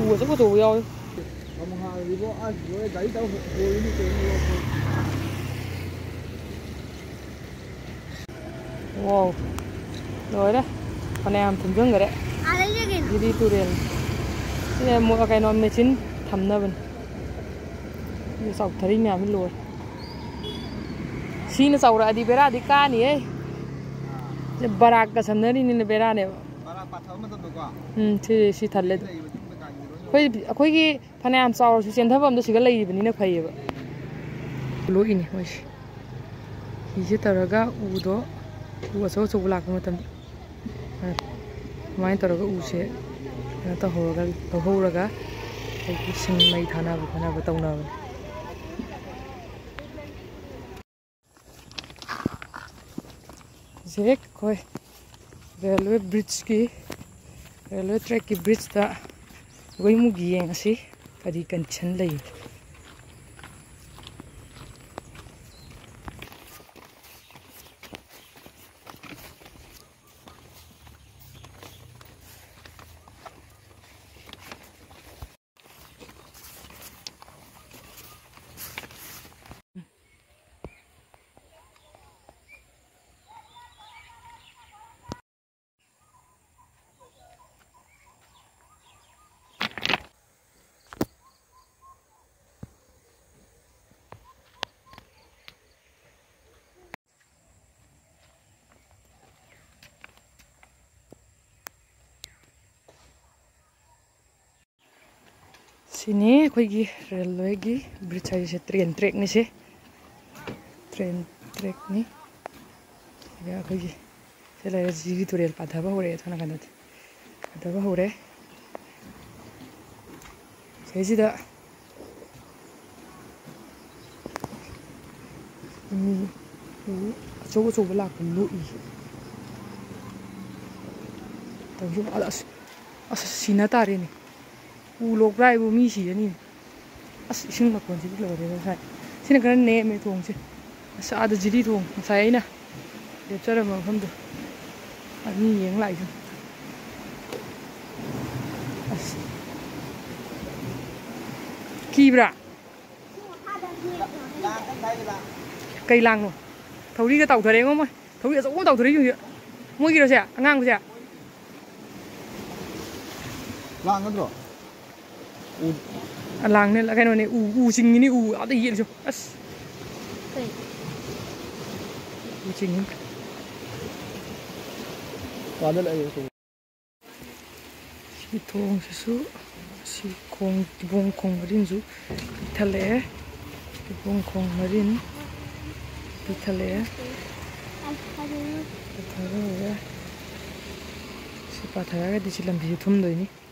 ua chắc có tù rồi wow rồi đấy con em thầm dương rồi đấy đi tu điền thế là mua cái nón mê chín thầm na bên sọc thấy nhà mình lùi xin sọc ra đi bera đi cá nè ấy barak cái sân này nè bera nè thì thật lên khơi cái phần em sau rồi xem thấp âm đó chỉ có lấy bên này phải vậy lối này thôi 이제 따라가 우도 우서 저 올라가 못함 많이 따라가 우세 또 호라가 이 신메이 타나 보나 보다우나 이제 거의 railway track की bridge ता वही मुगी है ऐसे कभी कंचन लई sini koigi railway gi bridge ai se train track ni se train track ni ya koigi se la jiri tutorial padhaba hore thana kanat padhaba hore se sida chogo la kun lu I tau ju as sina tare ni u lok rai bu mi si ni as sing ma kon si lo de sai sina kan ne me thong se sa da jiri thong sai na de chara ma pham do ani yeng lại ju kibra cây lang rồi thấu đi cái tàu thuyền đấy không ơi thấu đi cái tàu thuyền đấy gì mua gì đâu xe ngang cái xe lang cái rồi lang nên là cái này u trình này u ở đây gì được chưa u trình còn đây lại si thong su si bông khong marin zu thale bông khong marin thale si pathara cái đi si làm gì thum rồi ni